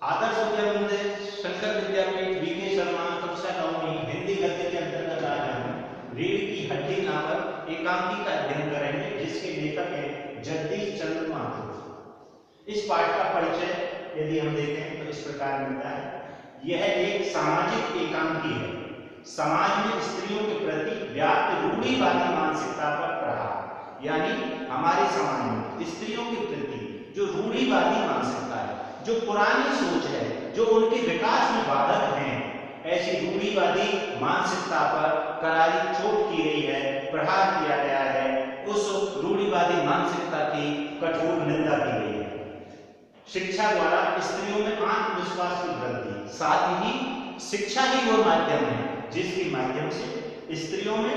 आदर्श विद्या मंदिर शंकर विद्यापीठ वीके शर्मा कक्षा 9 हिंदी गद्य के अंतर्गत आज हम रीढ़ की हड्डी नामक एकांकी का अध्ययन करेंगे, जिसके लेखक हैं जगदीश चंद्र माथुर। इस पाठ का परिचय यदि हम देखें तो इस प्रकार मिलता है। यह एक सामाजिक एकांकी है। समाज में स्त्रियों के प्रति व्याप्त रूढ़िवादी मानसिकता पर प्रहार, यानी हमारे समाज में स्त्रियों के प्रति जो रूढ़िवादी मानसिकता है, जो पुरानी सोच है, जो उनके विकास में बाधक है, ऐसी रूढ़िवादी मानसिकता पर करारी चोट की गई है, प्रहार किया गया है। उस रूढ़िवादी मानसिकता की कठोर निंदा की गई है। शिक्षा द्वारा स्त्रियों में आत्मविश्वास की वृद्धि, साथ ही शिक्षा ही वो माध्यम है जिसके माध्यम से स्त्रियों में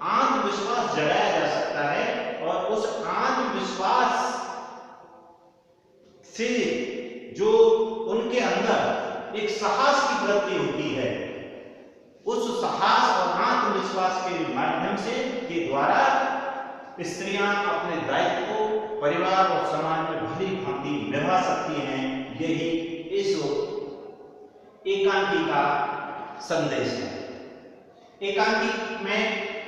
आत्मविश्वास जगाया जा सकता है, और उस आत्मविश्वास से जो उनके अंदर एक साहस की वृद्धि होती है, उस साहस और आत्मविश्वास के माध्यम से के द्वारा स्त्रियां अपने दायित्व को परिवार और समाज में भली भांति निभा सकती हैं। यही इस एकांकी का संदेश है। एकांकी में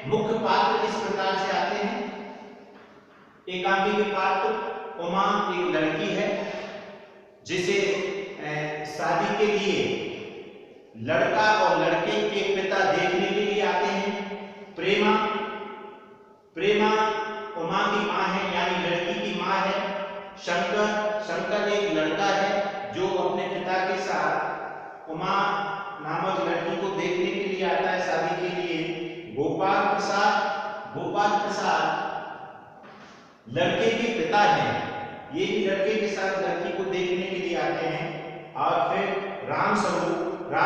मुख्य पात्र इस प्रकार से आते हैं। एकांकी के पात्र उमा एक लड़की है जिसे शादी के लिए लड़का और लड़के के पिता देखने के लिए आते हैं। प्रेमा उमा की माँ है, यानी लड़की की माँ है। शंकर एक लड़का है जो अपने पिता के साथ उमा नामक लड़की को देखने के लिए आता है शादी के लिए। गोपाल प्रसाद लड़के के पिता हैं, ये भी लड़के के साथ लड़की को देखने के लिए आते हैं। और फिर राम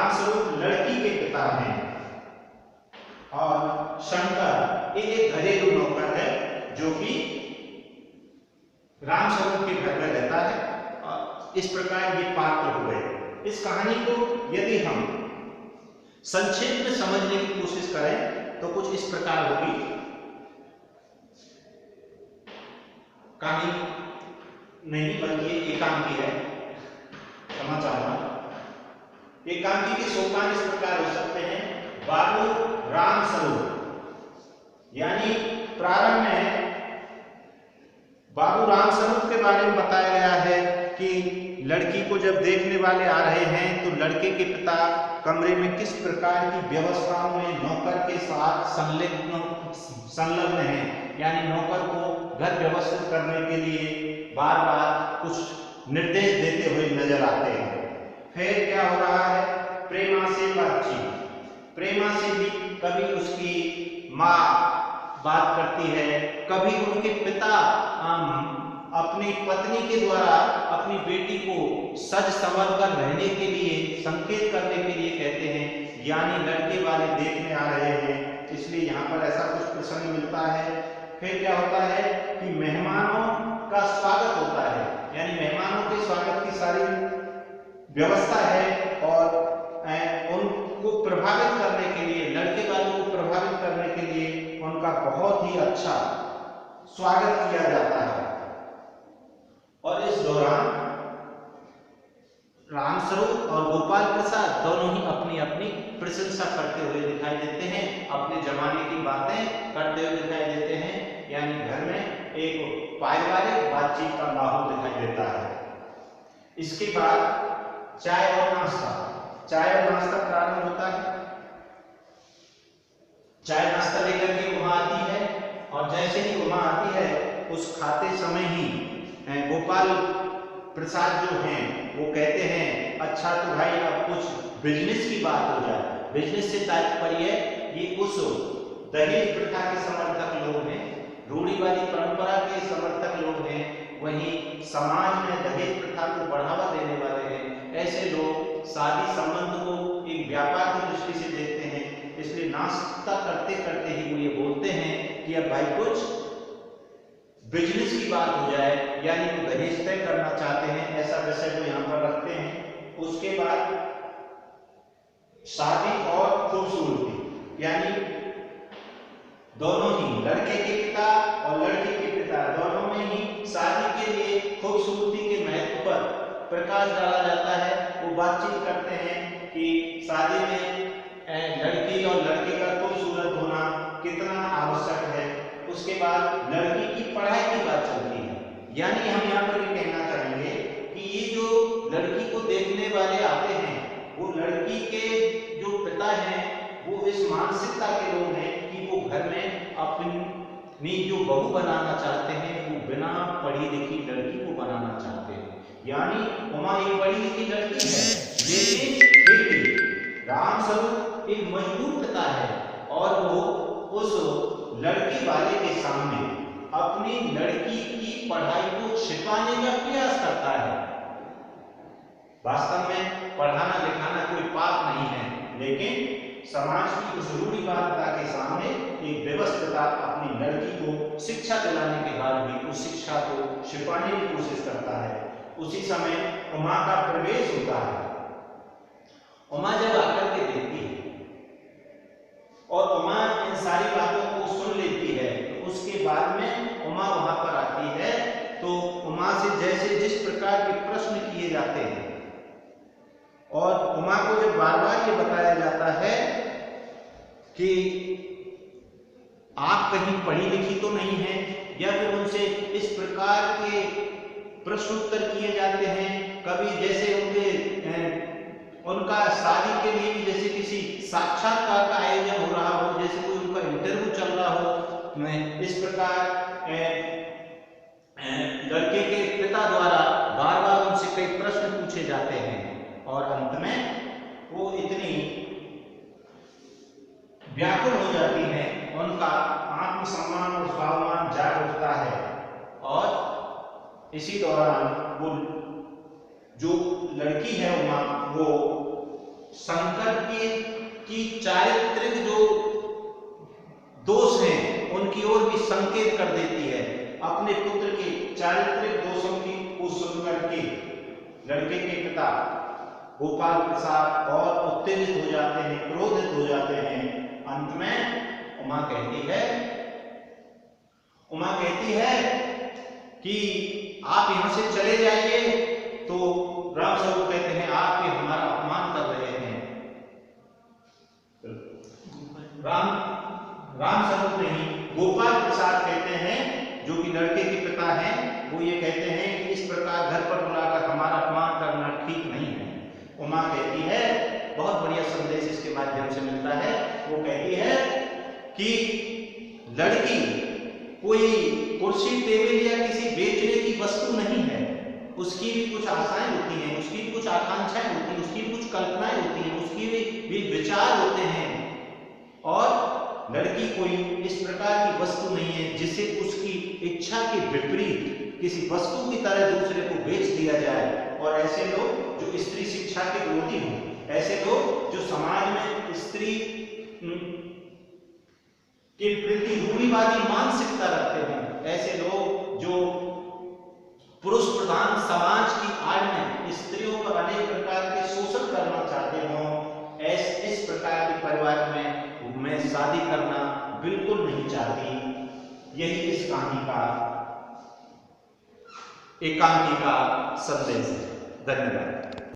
स्वरूप लड़की के पिता हैं, और शंकर एक घरेलू नौकर है जो कि राम स्वरूप के घर में रहता है। और इस प्रकार ये पात्र हुए। इस कहानी को यदि हम संक्षेप में समझने की कोशिश करें तो कुछ इस प्रकार होगी। कहानी नहीं बल्कि एकांकी है, क्षमा चाहूंगा। एकांकी के सोपान इस प्रकार हो सकते हैं। बाबू राम स्वरूप, यानी प्रारंभ में बाबू राम स्वरूप के बारे में बताया गया है कि लड़की को जब देखने वाले आ रहे हैं तो लड़के के पिता कमरे में किस प्रकार की व्यवस्थाओं में नौकर के साथ संलग्न है, यानी नौकर को घर व्यवस्थित करने के लिए बार बार कुछ निर्देश देते हुए नजर आते हैं। फिर क्या हो रहा है, प्रेमा से बातचीत। प्रेमा से भी कभी उसकी माँ बात करती है, कभी उनके पिता अपनी पत्नी के द्वारा अपनी बेटी को सज संवर कर रहने के लिए, संकेत करने के लिए कहते हैं, यानी लड़के वाले देखने आ रहे हैं, इसलिए यहाँ पर ऐसा कुछ प्रसंग मिलता है। फिर क्या होता है कि मेहमानों का स्वागत होता है, यानी मेहमानों के स्वागत की सारी व्यवस्था है, और उनको प्रभावित करने के लिए, लड़के वालों को प्रभावित करने के लिए उनका बहुत ही अच्छा स्वागत किया जाता है। और इस दौरान रामस्वरूप और गोपाल प्रसाद दोनों ही अपनी अपनी प्रशंसा करते हुए दिखाई देते हैं, अपने जमाने की बातें करते हुए दिखाई देते हैं, यानी घर में एक पारिवारिक बातचीत का माहौल दिखाई देता है। इसके बाद चाय और नाश्ता प्रारंभ होता है। चाय नाश्ता लेकर के उमा आती है, और जैसे ही उमा आती है उस खाते समय ही गोपाल प्रसाद जो हैं वो कहते हैं, अच्छा तो भाई अब कुछ बिजनेस की बात हो जाए। बिजनेस से तात्पर्य ये उस दहेज प्रथा के समर्थक लोग हैं, रूढ़िवादी परंपरा के समर्थक लोग हैं, वहीं समाज में दहेज प्रथा को बढ़ावा देने वाले हैं। ऐसे लोग शादी संबंध को एक व्यापार की दृष्टि से देखते हैं, इसलिए नाश्ता करते करते ही वो ये बोलते हैं कि अब भाई कुछ बिजनेस की बात हो जाए, यानी वो दहेज तय करना चाहते हैं, ऐसा विषय वो यहाँ पर रखते हैं। उसके बाद शादी और खूबसूरती, यानी दोनों ही लड़के के पिता और लड़की के पिता दोनों में ही शादी के लिए खूबसूरती के महत्व पर प्रकाश डाला जाता है। वो बातचीत करते हैं कि शादी में लड़की और लड़के का खूबसूरत होना कितना आवश्यक है। उसके बाद लड़की की पढ़ाई की बात चलती है। यानी हम यहाँ पर ये कहना चाहेंगे कि ये जो लड़की को देखने वाले आते हैं वो लड़की के जो पिता हैं वो इस मानसिकता के लोग हैं कि वो घर में अपनी जो बहू बनाना चाहते हैं वो बिना पढ़ी लिखी लड़की को बनाना चाहते हैं। यानी उमा एक पढ़ी लिखी लड़की है, लेकिन फिर भी रामस्वरूप एक मजबूर पिता है और वो उस लड़की वाले के सामने अपनी लड़की की पढ़ाई को छिपाने का प्रयास करता है। वास्तव में पढ़ाना लिखाना कोई पाप नहीं है, लेकिन समाज की उस रूढ़िवादिता के सामने एक व्यवस्थिता अपनी लड़की को शिक्षा दिलाने के बाद भी उस शिक्षा को छिपाने की कोशिश करता है। उसी समय उमा का प्रवेश होता है। उमा जब आकर के देखती है और उमा इन सारी बातों को सुन लेती है तो उसके बाद में उमा वहां पर आती है तो उमा से जैसे जिस प्रकार के प्रश्न किए जाते हैं और उमा को जब बार बार ये बताया जाता है कि आप कहीं पढ़ी लिखी तो नहीं है, या फिर उनसे इस प्रकार के प्रश्नोत्तर किए जाते हैं। कभी जैसे उनका शादी के लिए भी जैसे किसी साक्षात्कार का आयोजन हो रहा हो, जैसे कोई उनका इंटरव्यू चल रहा हो, इस प्रकार लड़के के पिता द्वारा बार बार उनसे कई प्रश्न पूछे जाते हैं और अंत में वो इतनी व्याकुल हो जाती है, उनका आत्मसम्मान और स्वाभिमान जाग उठता है और इसी दौरान वो जो लड़की है उमा वो शंकर की चारित्रिक जो दोष हैं उनकी ओर भी संकेत कर देती है। अपने पुत्र के चारित्रिक दोषों की को सुनकर के लड़के के पिता गोपाल प्रसाद और उत्तेजित हो जाते हैं, क्रोधित हो जाते हैं। अंत में उमा कहती है कि आप यहां से चले जाइए, तो रामस्वरूप कहते हैं आप ये हमारा अपमान कर रहे हैं। रामस्वरूप नहीं, गोपाल प्रसाद कहते हैं जो कि लड़के के पिता हैं, वो ये कहते हैं कि इस प्रकार घर पर बुलाकर हमारा अपमान करना ठीक नहीं है। उमा कहती है, बहुत बढ़िया संदेश इसके माध्यम से मिलता है। वो कहती है कि लड़की कोई कुर्सी टेबल या किसी बेचने की वस्तु नहीं है, उसकी भी कुछ आशाएं होती हैं, उसकी भी कुछ आकांक्षाएं होती हैं, उसकी भी कुछ कल्पनाएं होती हैं, उसकी भी विचार होते हैं। और लड़की कोई इस प्रकार की वस्तु नहीं है जिसे उसकी इच्छा के विपरीत किसी वस्तु की तरह दूसरे को बेच दिया जाए। और ऐसे लोग जो स्त्री शिक्षा के विरोधी हों, ऐसे लोग जो समाज में स्त्री के प्रति रूढ़िवादी मानसिकता रखते हैं, ऐसे लोग जो पुरुष प्रधान समाज की आड़ में स्त्रियों पर अनेक प्रकार के शोषण करना चाहते हों, इस प्रकार के परिवार में मैं शादी करना बिल्कुल नहीं चाहती। यही इस कहानी का एकांकी का संदेश है। धन्यवाद।